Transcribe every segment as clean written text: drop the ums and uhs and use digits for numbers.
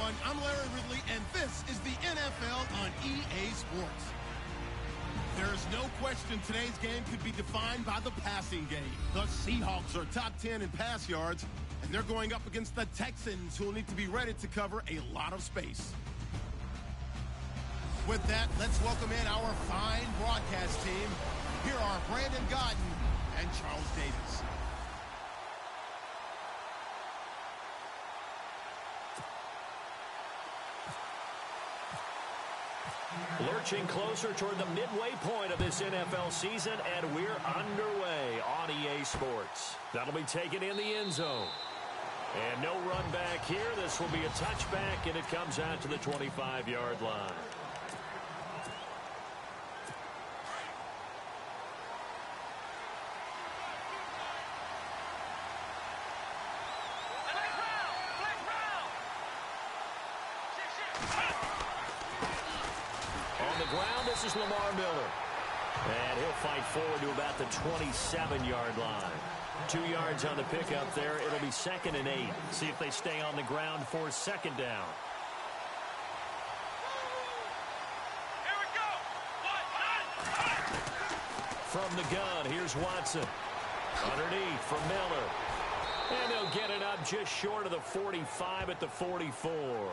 everyone. I'm Larry Ridley, and this is the NFL on EA Sports. There's no question today's game could be defined by the passing game. The Seahawks are top 10 in pass yards, and they're going up against the Texans, who will need to be ready to cover a lot of space. With that, let's welcome in our fine broadcast team. Here are Brandon Godden and Charles Davis. Lurching closer toward the midway point of this NFL season, and we're underway on EA Sports. That'll be taken in the end zone. And no run back here. This will be a touchback, and it comes out to the 25-yard line. This is Lamar Miller. And he'll fight forward to about the 27-yard line. 2 yards on the pickup there. It'll be 2nd and 8. See if they stay on the ground for 2nd down. Here we go. From the gun, here's Watson. Underneath from Miller. And they'll get it up just short of the 45 at the 44.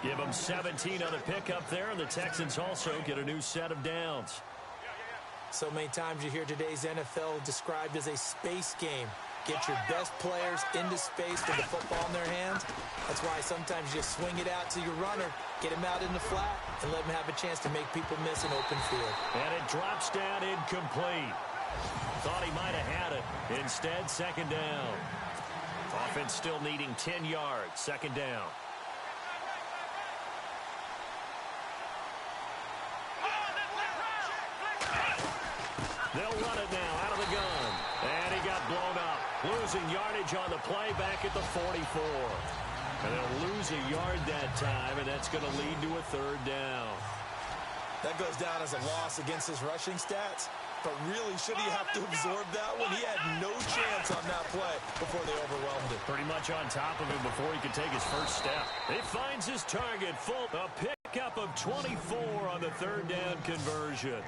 Give them 17 on the pickup there, and the Texans also get a new set of downs. So many times you hear today's NFL described as a space game. Get your best players into space with the football in their hands. That's why sometimes you swing it out to your runner, get him out in the flat, and let him have a chance to make people miss an open field. And it drops down incomplete. Thought he might have had it. Instead, 2nd down. Offense still needing 10 yards. 2nd down. They'll run it now out of the gun. And he got blown up. Losing yardage on the play back at the 44. And they'll lose a yard that time, and that's going to lead to a 3rd down. That goes down as a loss against his rushing stats. But really, should he have to absorb that one? He had no chance on that play before they overwhelmed him. Pretty much on top of him before he could take his first step. He finds his target full. A pickup of 24 on the 3rd down conversion.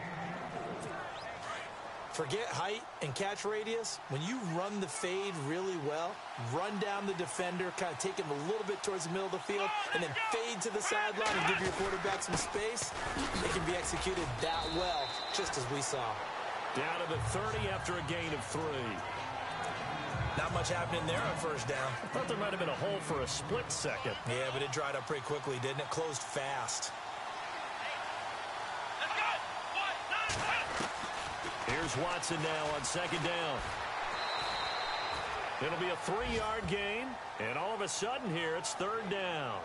Forget height and catch radius. When you run the fade really well, run down the defender, kind of take him a little bit towards the middle of the field, and then fade to the sideline and give your quarterback some space, it can be executed that well, just as we saw. Down to the 30 after a gain of 3. Not much happening there on 1st down. I thought there might have been a hole for a split second. Yeah, but it dried up pretty quickly, didn't it? Closed fast. Here's Watson now on 2nd down. It'll be a 3-yard gain, and all of a sudden here it's 3rd down.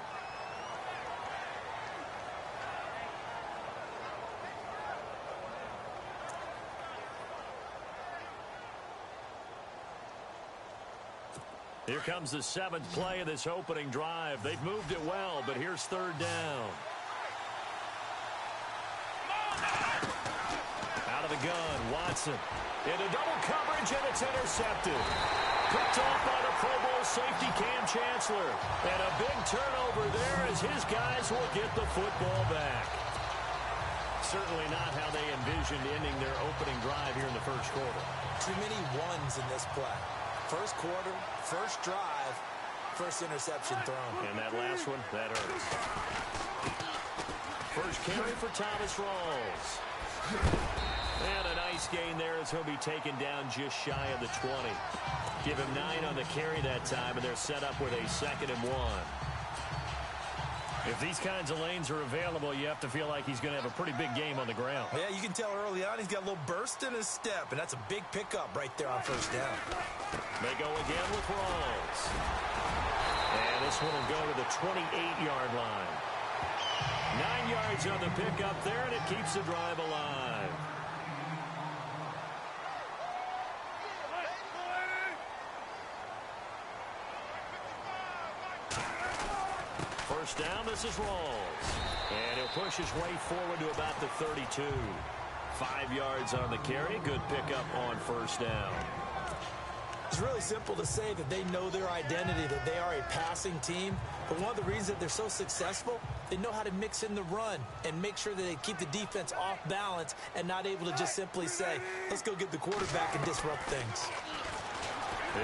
Here comes the 7th play of this opening drive. They've moved it well, but here's 3rd down. Out of the gun, Watson. Into double coverage, and it's intercepted. Picked off by the Pro Bowl safety Cam Chancellor. And a big turnover there as his guys will get the football back. Certainly not how they envisioned ending their opening drive here in the 1st quarter. Too many ones in this play. 1st quarter, 1st drive, 1st interception thrown. And that last one, that hurts. 1st carry for Thomas Rawls. And a nice gain there as he'll be taken down just shy of the 20. Give him 9 on the carry that time, and they're set up with a 2nd and 1. If these kinds of lanes are available, you have to feel like he's going to have a pretty big game on the ground. Yeah, you can tell early on he's got a little burst in his step, and that's a big pickup right there on 1st down. They go again with Rawls. And this one will go to the 28-yard line. 9 yards on the pickup there, and it keeps the drive alive. First down, this is Rawls. And he'll push his way forward to about the 32. 5 yards on the carry. Good pickup on 1st down. It's really simple to say that they know their identity, that they are a passing team. But one of the reasons that they're so successful, they know how to mix in the run and make sure that they keep the defense off balance and not able to just simply say, let's go get the quarterback and disrupt things.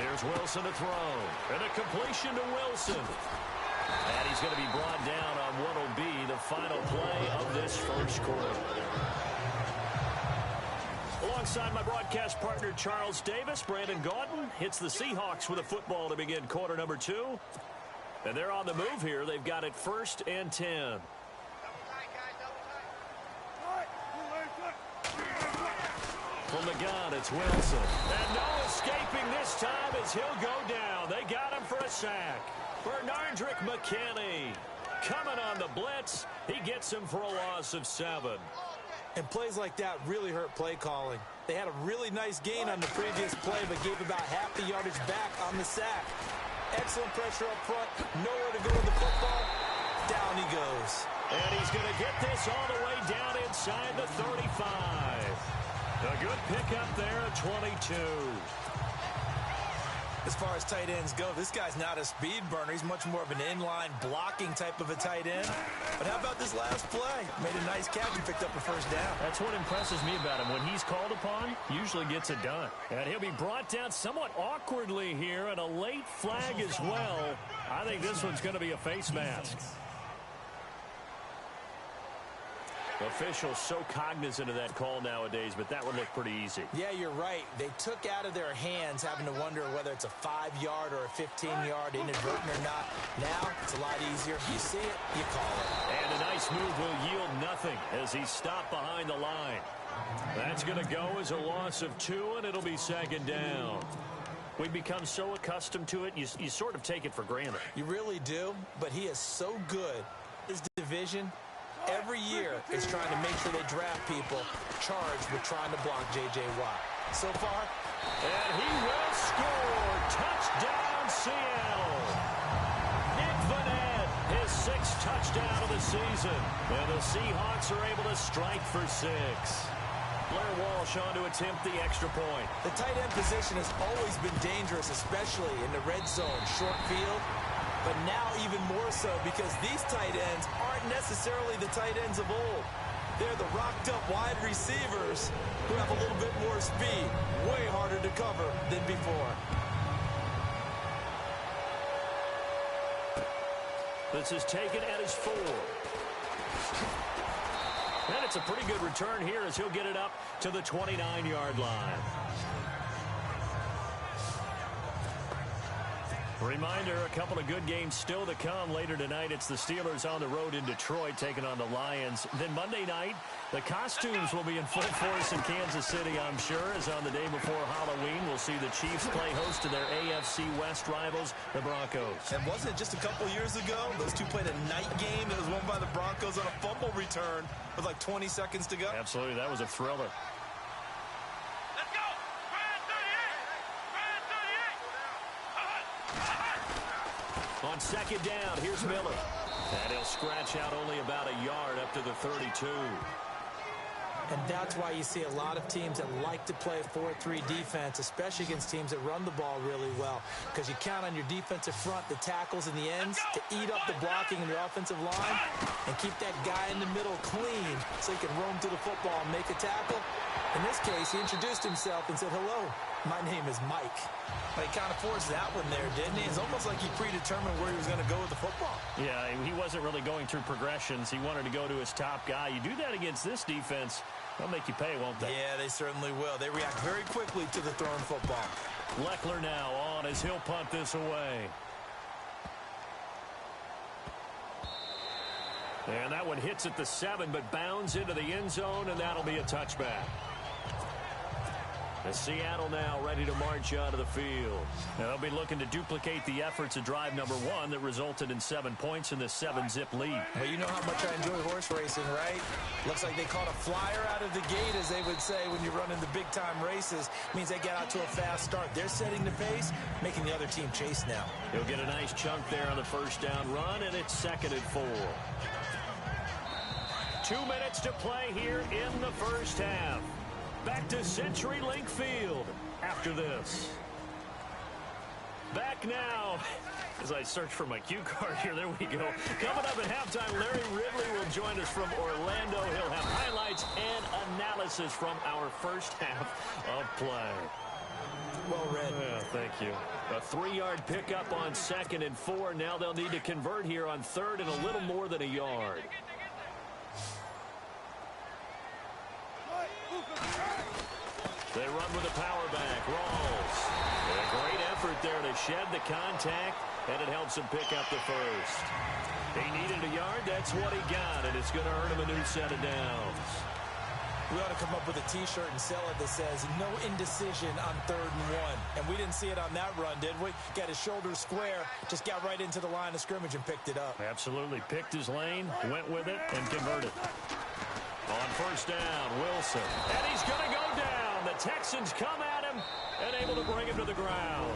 Here's Wilson to throw. And a completion to Wilson. And he's going to be brought down on what will be the final play of this first quarter. Alongside my broadcast partner, Charles Davis, Brandon Gaudin hits the Seahawks with a football to begin quarter number 2. And they're on the move here. They've got it 1st and 10. From the gun, it's Wilson. And no escaping this time as he'll go down. They got him for a sack. Bernardrick McKinney coming on the blitz. He gets him for a loss of 7. And plays like that really hurt play calling. They had a really nice gain on the previous play, but gave about half the yardage back on the sack. Excellent pressure up front. Nowhere to go with the football. Down he goes. And he's going to get this all the way down inside the 35. A good pickup there at 22. As far as tight ends go, this guy's not a speed burner. He's much more of an inline blocking type of a tight end. But how about this last play? Made a nice catch and picked up a first down. That's what impresses me about him. When he's called upon, usually gets it done. And he'll be brought down somewhat awkwardly here, and a late flag as well. I think this one's going to be a face mask. Officials so cognizant of that call nowadays, but that would look pretty easy. Yeah, you're right. They took out of their hands having to wonder whether it's a 5-yard or a 15-yard inadvertent or not. Now, it's a lot easier. You see it, you call it. And a nice move will yield nothing as he's stopped behind the line. That's going to go as a loss of 2, and it'll be 2nd down. We've become so accustomed to it, you sort of take it for granted. You really do, but he is so good. His division every year is trying to make sure they draft people charged with trying to block J.J. Watt. So far, and he will score. Touchdown, Seattle. Nick Vanette, his 6th touchdown of the season. And the Seahawks are able to strike for 6. Blair Walsh on to attempt the extra point. The tight end position has always been dangerous, especially in the red zone, short field. But now even more so because these tight ends aren't necessarily the tight ends of old. They're the rocked-up wide receivers who have a little bit more speed. Way harder to cover than before. This is taken at his 4. And it's a pretty good return here as he'll get it up to the 29-yard line. Reminder, a couple of good games still to come. Later tonight, it's the Steelers on the road in Detroit taking on the Lions. Then Monday night, the costumes will be in full force in Kansas City, I'm sure, as on the day before Halloween, we'll see the Chiefs play host to their AFC West rivals, the Broncos. And wasn't it just a couple years ago, those two played a night game that was won by the Broncos on a fumble return with like 20 seconds to go? Absolutely, that was a thriller. On 2nd down, here's Miller. And he'll scratch out only about a yard up to the 32. And that's why you see a lot of teams that like to play a 4-3 defense, especially against teams that run the ball really well. Because you count on your defensive front, the tackles and the ends, to eat up the blocking in the offensive line and keep that guy in the middle clean so he can roam to the football and make a tackle. In this case, he introduced himself and said, hello, my name is Mike. But he kind of forced that one there, didn't he? It's almost like he predetermined where he was going to go with the football. Yeah, he wasn't really going through progressions. He wanted to go to his top guy. You do that against this defense, they'll make you pay, won't they? Yeah, they certainly will. They react very quickly to the thrown football. Leckler now on as he'll punt this away. And that one hits at the 7, but bounds into the end zone, and that'll be a touchback. As Seattle now ready to march out of the field. Now they'll be looking to duplicate the efforts of drive number 1 that resulted in 7 points in this 7-zip lead. Well, you know how much I enjoy horse racing, right? Looks like they caught a flyer out of the gate, as they would say when you're running the big-time races. Means they get out to a fast start. They're setting the pace, making the other team chase now. He'll get a nice chunk there on the 1st down run, and it's 2nd and 4. 2 minutes to play here in the 1st half. Back to CenturyLink Field after this. Back now, as I search for my cue card here, there we go. Coming up at halftime, Larry Ridley will join us from Orlando. He'll have highlights and analysis from our first half of play. Well read. Yeah, thank you. A 3-yard pickup on 2nd and 4. Now they'll need to convert here on 3rd and a little more than a yard. They run with a power back. Rawls. And a great effort there to shed the contact, and it helps him pick up the first. He needed a yard. That's what he got, and it's going to earn him a new set of downs. We ought to come up with a T-shirt and sell it that says, no indecision on 3rd and 1. And we didn't see it on that run, did we? Got his shoulders square, just got right into the line of scrimmage and picked it up. Absolutely. Picked his lane, went with it, and converted. On 1st down, Wilson. And he's going to go down. The Texans come at him and able to bring him to the ground.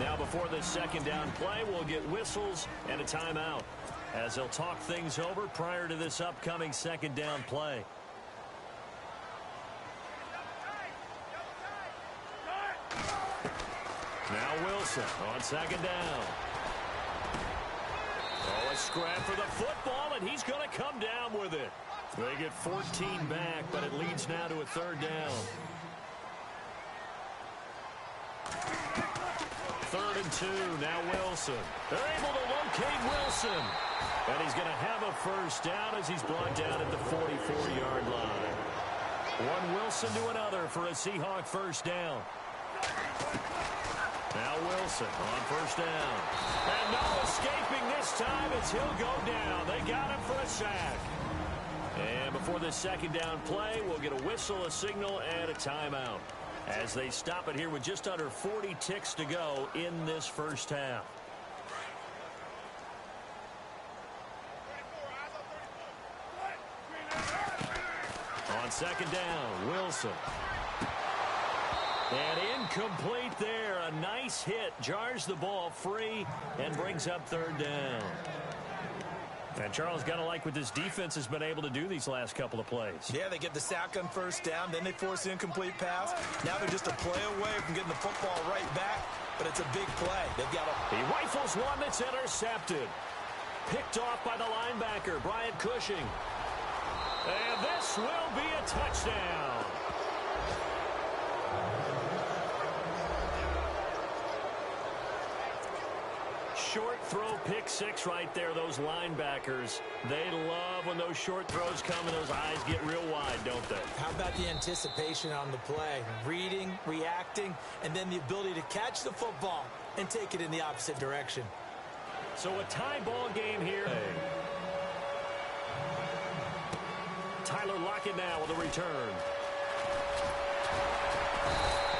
Now before this 2nd down play, we'll get whistles and a timeout as they'll talk things over prior to this upcoming 2nd down play. Now Wilson on 2nd down. Oh, a scrap for the football, and he's going to come down with it. They get 14 back, but it leads now to a 3rd down. 3rd and 2, now Wilson. They're able to locate Wilson. And he's going to have a 1st down as he's brought down at the 44-yard line. One Wilson to another for a Seahawk 1st down. Now Wilson on 1st down. And no escaping this time as he'll go down. They got him for a sack. And before the 2nd down play, we'll get a whistle, a signal, and a timeout as they stop it here with just under 40 ticks to go in this first half. On 2nd down, Wilson. And incomplete there. A nice hit. Jars the ball free and brings up 3rd down. And Charles, got to like what this defense has been able to do these last couple of plays. Yeah, they get the sack on 1st down, then they force the incomplete pass. Now they're just a play away from getting the football right back, but it's a big play. They've got a... He rifles one that's intercepted. Picked off by the linebacker, Bryant Cushing. And this will be a touchdown. Short throw, pick 6 right there. Those linebackers, they love when those short throws come and those eyes get real wide, don't they? How about the anticipation on the play? Reading, reacting, and then the ability to catch the football and take it in the opposite direction. So a tie ball game here. Tyler Lockett now with a return.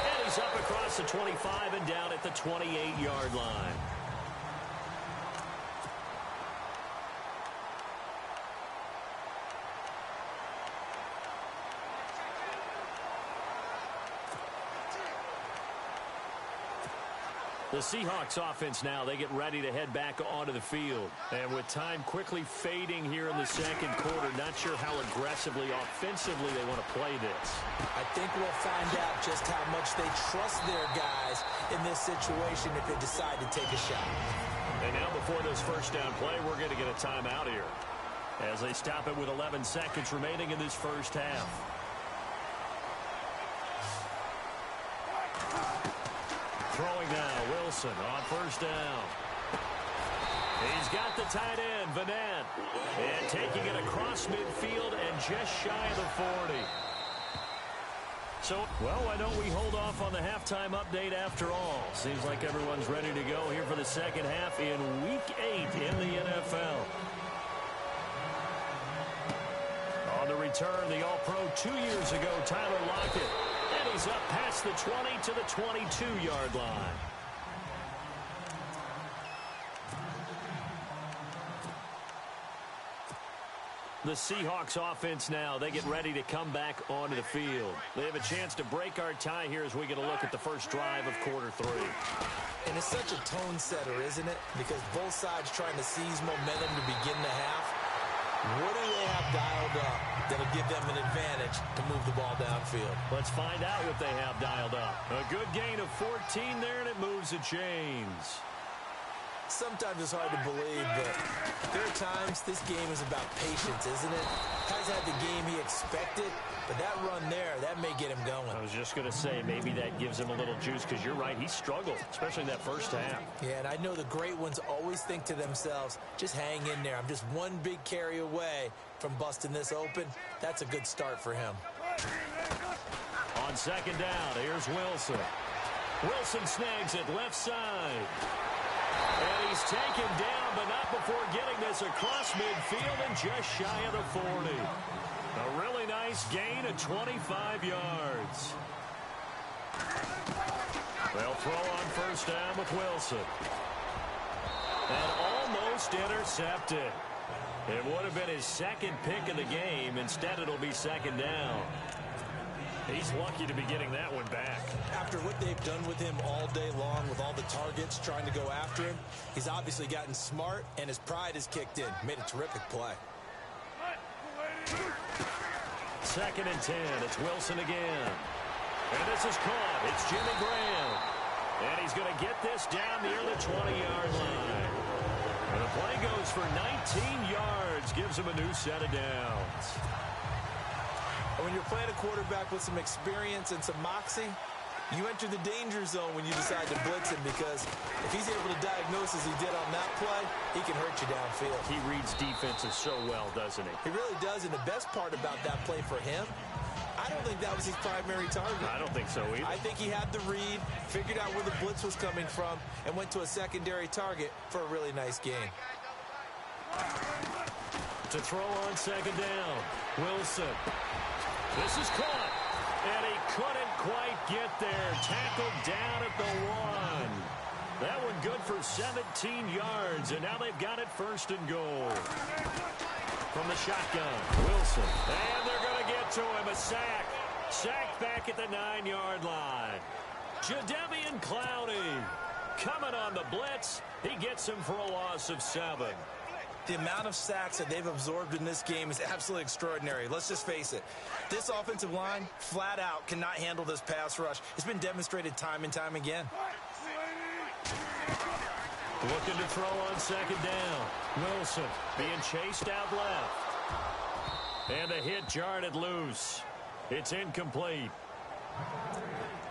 And he's up across the 25 and down at the 28-yard line. The Seahawks offense now, they get ready to head back onto the field. And with time quickly fading here in the 2nd quarter, not sure how aggressively, offensively they want to play this. I think we'll find out just how much they trust their guys in this situation if they decide to take a shot. And now before this 1st down play, we're going to get a timeout here as they stop it with 11 seconds remaining in this first half. Throwing now, Wilson on 1st down. He's got the tight end, Vanette. And taking it across midfield and just shy of the 40. So, well, why don't we hold off on the halftime update after all? Seems like everyone's ready to go here for the 2nd half in Week 8 in the NFL. On the return, the All-Pro 2 years ago, Tyler Lockett. And he's up past the 20 to the 22-yard line. The Seahawks offense now, they get ready to come back onto the field. They have a chance to break our tie here as we get a look at the first drive of quarter 3. And it's such a tone setter, isn't it? Because both sides trying to seize momentum to begin the half. What do they have dialed up that'll give them an advantage to move the ball downfield. Let's find out what they have dialed up. A good gain of 14 there, and it moves the chains. Sometimes it's hard to believe, but there are times this game is about patience, isn't it? Guy's had the game he expected, but that run there, that may get him going. I was just going to say, maybe that gives him a little juice, because you're right, he struggled, especially in that first half. Yeah, and I know the great ones always think to themselves, just hang in there. I'm just one big carry away from busting this open. That's a good start for him. On second down, here's Wilson. Wilson snags it left side. And he's taken down, but not before getting this across midfield and just shy of the 40. A really nice gain of 25 yards. They'll throw on first down with Wilson. And almost intercepted. It would have been his second pick of the game. Instead, it'll be second down. He's lucky to be getting that one back. After what they've done with him all day long with all the targets trying to go after him, he's obviously gotten smart, and his pride has kicked in. Made a terrific play. Second and 10. It's Wilson again. And this is caught. It's Jimmy Graham. And he's going to get this down near the 20-yard line. And the play goes for 19 yards. Gives him a new set of downs. When you're playing a quarterback with some experience and some moxie, you enter the danger zone when you decide to blitz him, because if he's able to diagnose as he did on that play, he can hurt you downfield. He reads defenses so well, doesn't he? He really does, and the best part about that play for him, I don't think that was his primary target. I don't think so either. I think he had the read, figured out where the blitz was coming from, and went to a secondary target for a really nice game. To throw on second down, Wilson. This is caught, and he couldn't quite get there. Tackled down at the 1. That one good for 17 yards, and now they've got it first and goal. From the shotgun, Wilson. And they're going to get to him, a sack. Sacked back at the 9-yard line. Jadeveon Clowney coming on the blitz. He gets him for a loss of 7. The amount of sacks that they've absorbed in this game is absolutely extraordinary. Let's just face it. This offensive line, flat out, cannot handle this pass rush. It's been demonstrated time and time again. Looking to throw on second down. Wilson being chased out left. And the hit jarred it loose. It's incomplete.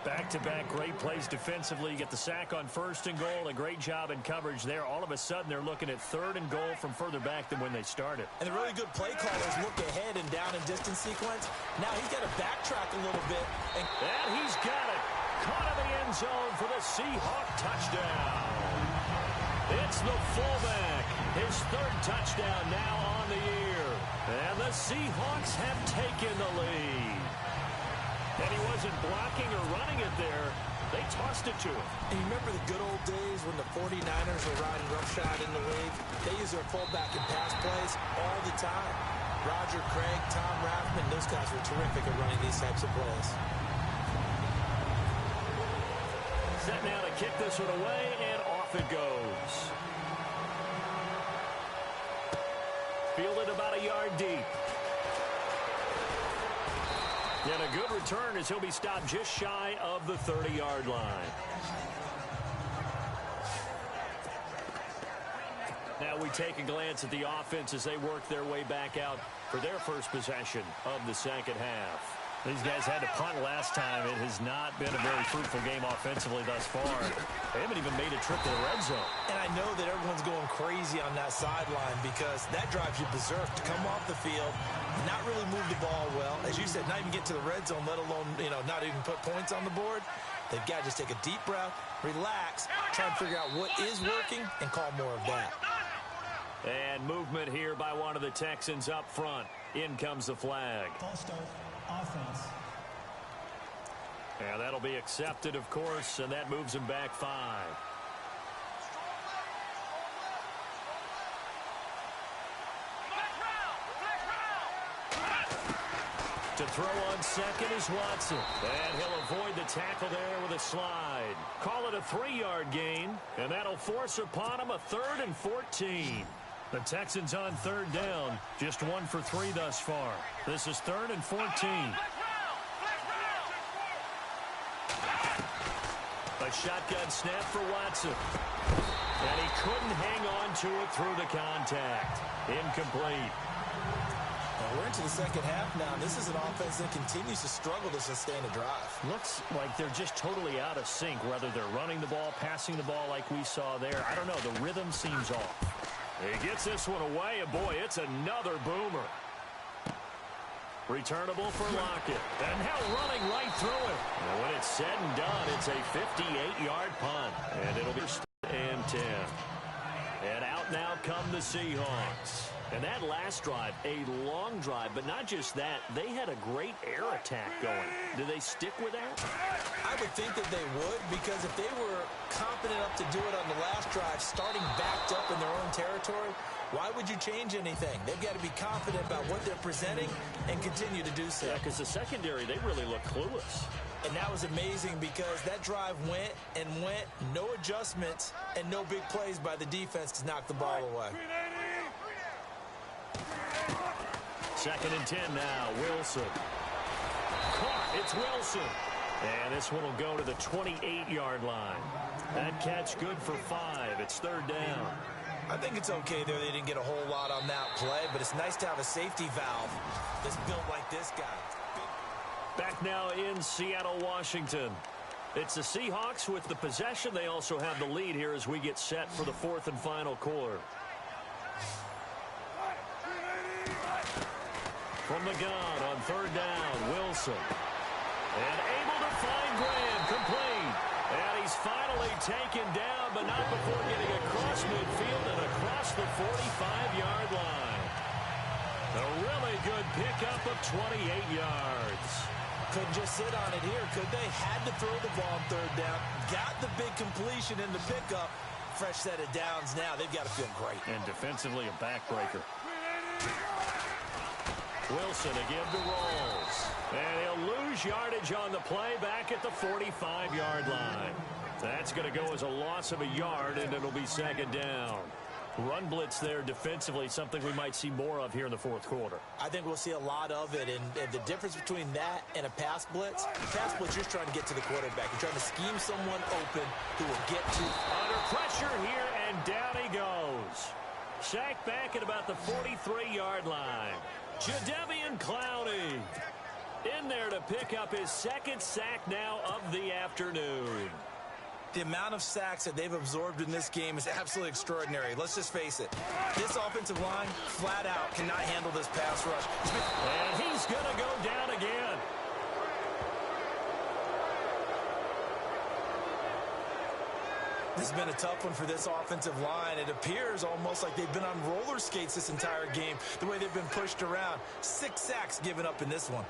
Back-to-back great plays defensively. You get the sack on first and goal. A great job in coverage there. All of a sudden, they're looking at third and goal from further back than when they started. And the really good play callers look ahead and down and distance sequence. Now he's got to backtrack a little bit. And he's got it. Caught in the end zone for the Seahawk touchdown. It's the fullback. His third touchdown now on the year. And the Seahawks have taken the lead. And he wasn't blocking or running it there. They tossed it to him. And you remember the good old days when the 49ers were riding roughshod in the league? They used their fullback in pass plays all the time. Roger Craig, Tom Rathman, those guys were terrific at running these types of plays. Set now to kick this one away, and off it goes. Fielded about a yard deep. And a good return as he'll be stopped just shy of the 30-yard line. Now we take a glance at the offense as they work their way back out for their first possession of the second half. These guys had to punt last time. It has not been a very fruitful game offensively thus far. They haven't even made a trip to the red zone. And I know that everyone's going crazy on that sideline because that drives you berserk to come off the field, not really move the ball well. As you said, not even get to the red zone, let alone, not even put points on the board. They've got to just take a deep breath, relax, try and figure out what is working, and call more of that. And movement here by one of the Texans up front. In comes the flag. False start. Offense. Yeah, that'll be accepted, of course, and that moves him back 5. To throw on second is Watson. And he'll avoid the tackle there with a slide. Call it a 3-yard gain, and that'll force upon him a 3rd and 14. The Texans on third down, just 1 for 3 thus far. This is 3rd and 14. A shotgun snap for Watson. And he couldn't hang on to it through the contact. Incomplete. Well, we're into the second half now. This is an offense that continues to struggle to sustain a drive. Looks like they're just totally out of sync, whether they're running the ball, passing the ball like we saw there. I don't know. The rhythm seems off. He gets this one away, and boy, it's another boomer. Returnable for Lockett. And now running right through it. And when it's said and done, it's a 58-yard punt. And it'll be 1st and 10. And out now come the Seahawks. And that last drive, a long drive, but not just that, they had a great air attack going. Do they stick with that? I would think that they would, because if they were confident enough to do it on the last drive, starting backed up in their own territory, why would you change anything? They've got to be confident about what they're presenting and continue to do so. Yeah, because the secondary, they really look clueless. And that was amazing because that drive went and went, no adjustments, and no big plays by the defense to knock the ball away. 2nd and 10 now. Wilson. Caught. It's Wilson. And this one will go to the 28-yard line. That catch good for 5. It's 3rd down. I think it's okay there. They didn't get a whole lot on that play, but it's nice to have a safety valve that's built like this guy. Back now in Seattle, Washington. It's the Seahawks with the possession. They also have the lead here as we get set for the 4th and final quarter. From the gun on 3rd down, Wilson. And able to find Graham, complete. And he's finally taken down, but not before getting across midfield and across the 45-yard line. A really good pickup of 28 yards. Couldn't just sit on it here, could they? Had to throw the ball on 3rd down. Got the big completion in the pickup. Fresh set of downs now. They've got to feel great. And defensively, a backbreaker. Wilson again to Rolls. And he'll lose yardage on the play back at the 45-yard line. That's going to go as a loss of a yard, and it'll be 2nd down. Run blitz there defensively, something we might see more of here in the 4th quarter. I think we'll see a lot of it, and the difference between that and a pass blitz, pass blitz, you're just trying to get to the quarterback. You're trying to scheme someone open who will get to. Under pressure here, and down he goes. Sacked back at about the 43-yard line. Jadeveon Clowney in there to pick up his 2nd sack now of the afternoon. The amount of sacks that they've absorbed in this game is absolutely extraordinary. Let's just face it. This offensive line, flat out, cannot handle this pass rush. And he's going to go down again. This has been a tough one for this offensive line. It appears almost like they've been on roller skates this entire game, the way they've been pushed around. 6 sacks given up in this one.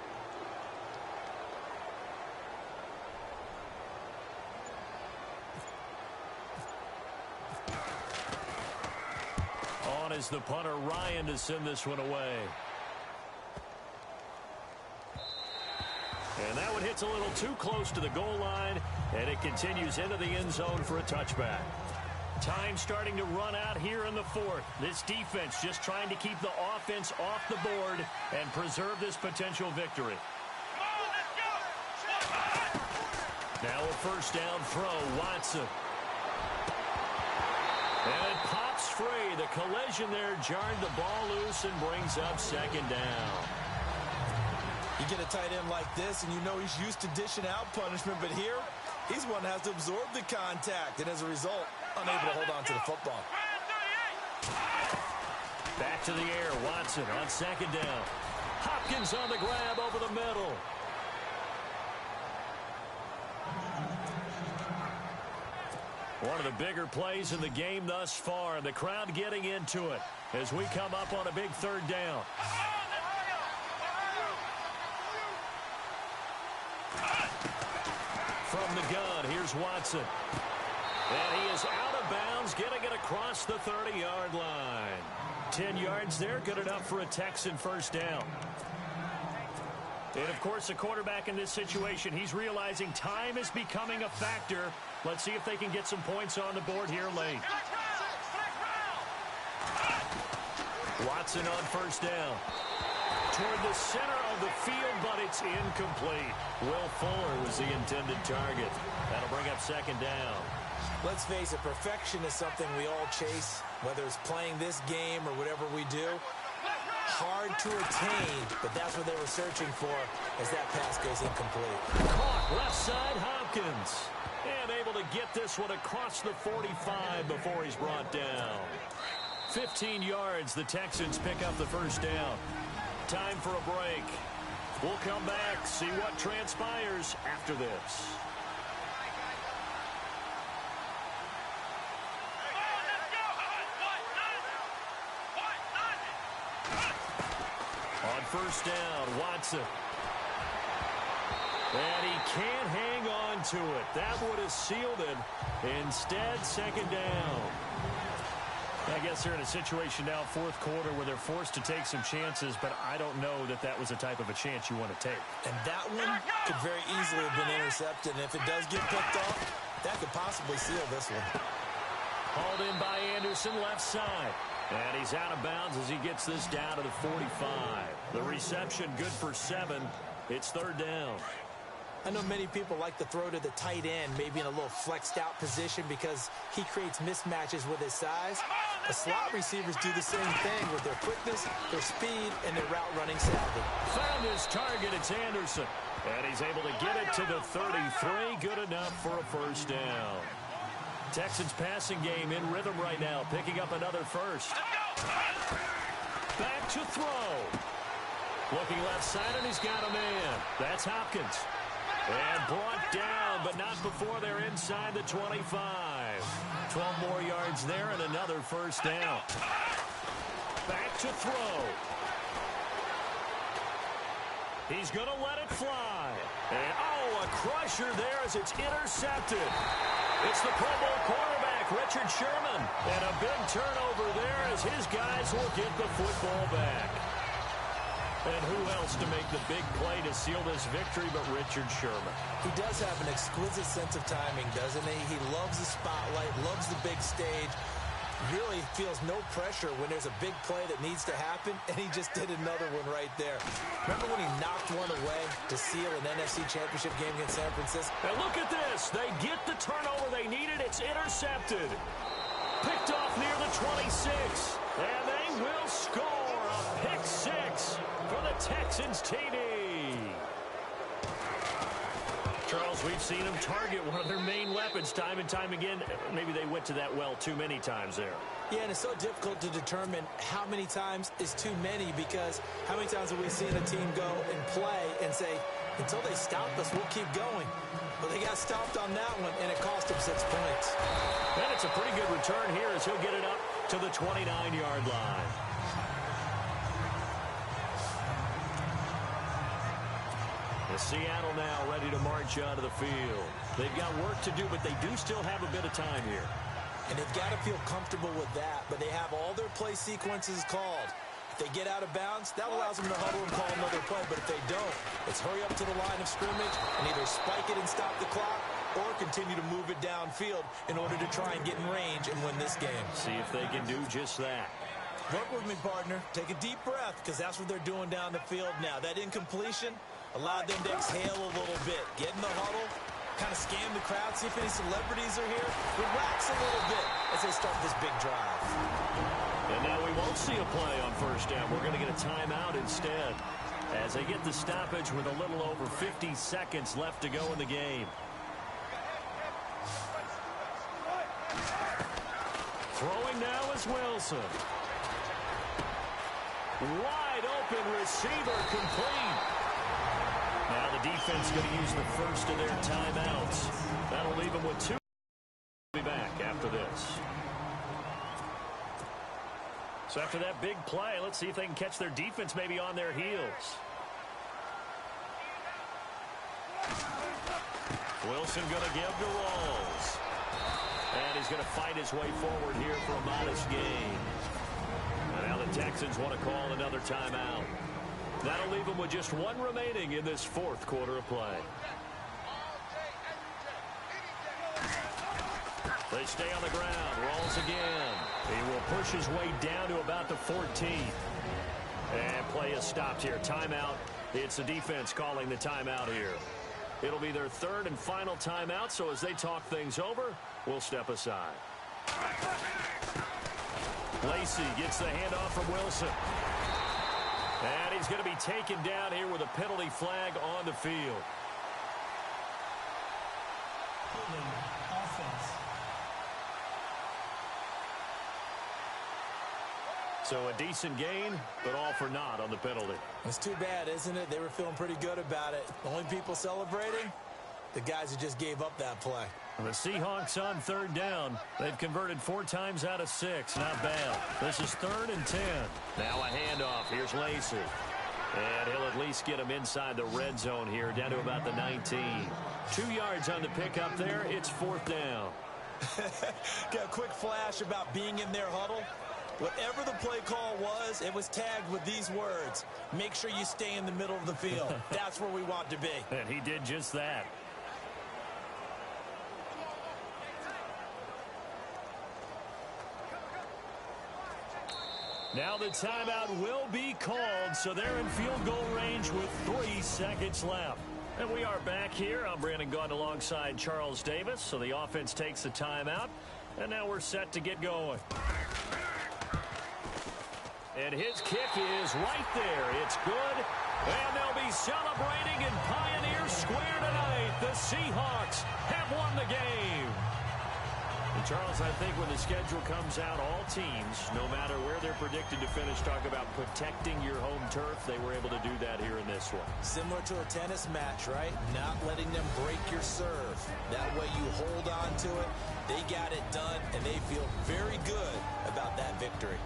On is the punter, Ryan, to send this one away. And that one hits a little too close to the goal line, and it continues into the end zone for a touchback. Time starting to run out here in the 4th. This defense just trying to keep the offense off the board and preserve this potential victory. Now a 1st down throw, Watson. And it pops free. The collision there jarred the ball loose and brings up 2nd down. You get a tight end like this, and you know he's used to dishing out punishment, but here, he's one that has to absorb the contact, and as a result, unable to hold on to the football. Back to the air, Watson on 2nd down. Hopkins on the grab over the middle. One of the bigger plays in the game thus far, and the crowd getting into it as we come up on a big 3rd down. From the gun, here's Watson. And he is out of bounds, getting it across the 30-yard line. 10 yards there, good enough for a Texan 1st down. And, of course, the quarterback in this situation, he's realizing time is becoming a factor. Let's see if they can get some points on the board here late. Watson on first down. Toward the center of the field, but it's incomplete. Will Fuller was the intended target. That'll bring up second down. Let's face it, perfection is something we all chase, whether it's playing this game or whatever we do. Hard to attain, but that's what they were searching for as that pass goes incomplete. Caught left side, Hopkins. And able to get this one across the 45 before he's brought down. 15 yards, the Texans pick up the first down. Time for a break. We'll come back, see what transpires after this. On first down, Watson. And he can't hang on to it. That would have sealed it. Instead, second down. I guess they're in a situation now, fourth quarter, where they're forced to take some chances, but I don't know that that was the type of a chance you want to take. And that one could very easily have been intercepted, and if it does get picked off, that could possibly seal this one. Hauled in by Anderson, left side. And he's out of bounds as he gets this down to the 45. The reception good for 7. It's third down. I know many people like to throw to the tight end, maybe in a little flexed out position because he creates mismatches with his size. The slot receivers do the same thing with their quickness, their speed, and their route running savvy. Found his target, it's Anderson. And he's able to get it to the 33. Good enough for a first down. Texans passing game in rhythm right now, picking up another first. Back to throw. Looking left side, and he's got a man. That's Hopkins. And brought down, but not before they're inside the 25. 12 more yards there and another first down. Back to throw. He's going to let it fly. And, a crusher there as it's intercepted. It's the Pro Bowl quarterback, Richard Sherman. And a big turnover there as his guys will get the football back. And who else to make the big play to seal this victory but Richard Sherman? He does have an exquisite sense of timing, doesn't he? He loves the spotlight, loves the big stage. Really feels no pressure when there's a big play that needs to happen, and he just did another one right there. Remember when he knocked one away to seal an NFC Championship game against San Francisco? And look at this. They get the turnover they needed. It's intercepted. Picked off near the 26. And they will score a pick six for the Texans TD. Charles, we've seen them target one of their main weapons time and time again. Maybe they went to that well too many times there. Yeah, and it's so difficult to determine how many times is too many because how many times have we seen a team go and play and say, until they stop us, we'll keep going. Well, they got stopped on that one, and it cost them 6 points. And it's a pretty good return here as he'll get it up to the 29-yard line. Seattle now ready to march onto the field. They've got work to do, but they do still have a bit of time here. And they've got to feel comfortable with that, but they have all their play sequences called. If they get out of bounds, that allows them to huddle and call another play, but if they don't, it's hurry up to the line of scrimmage and either spike it and stop the clock or continue to move it downfield in order to try and get in range and win this game. See if they can do just that. Work with me, partner. Take a deep breath because that's what they're doing down the field now. That incompletion allowed them to exhale a little bit. Get in the huddle, kind of scan the crowd, see if any celebrities are here. Relax a little bit as they start this big drive. And now we won't see a play on first down. We're going to get a timeout instead as they get the stoppage with a little over 50 seconds left to go in the game. Throwing now is Wilson. Wide open receiver complete. Now the defense going to use the first of their timeouts. That'll leave them with 2. We'll be back after this. So after that big play, let's see if they can catch their defense maybe on their heels. Wilson going to give to Rawls. And he's going to fight his way forward here for a modest gain. And now the Texans want to call another timeout. That'll leave them with just 1 remaining in this fourth quarter of play. They stay on the ground. Rawls again. He will push his way down to about the 14. And play is stopped here. Timeout. It's the defense calling the timeout here. It'll be their third and final timeout, so as they talk things over, we'll step aside. Lacey gets the handoff from Wilson. And he's going to be taken down here with a penalty flag on the field. Offense. So a decent gain, but all for naught on the penalty. It's too bad, isn't it? They were feeling pretty good about it. The only people celebrating, the guys who just gave up that play. The Seahawks on third down. They've converted 4 times out of 6. Not bad. This is 3rd and 10. Now a handoff. Here's Lacey. And he'll at least get him inside the red zone here, down to about the 19. 2 yards on the pickup there. It's 4th down. Got a quick flash about being in their huddle. Whatever the play call was, it was tagged with these words. Make sure you stay in the middle of the field. That's where we want to be. And he did just that. Now the timeout will be called, so they're in field goal range with 3 seconds left. And we are back here. I'm Brandon Gaudin alongside Charles Davis. So the offense takes the timeout, and now we're set to get going. And his kick is right there. It's good. And they'll be celebrating in Pioneer Square tonight. The Seahawks have won the game. And Charles, I think when the schedule comes out, all teams, no matter where they're predicted to finish, talk about protecting your home turf. They were able to do that here in this one. Similar to a tennis match, right? Not letting them break your serve. That way you hold on to it. They got it done, and they feel very good about that victory.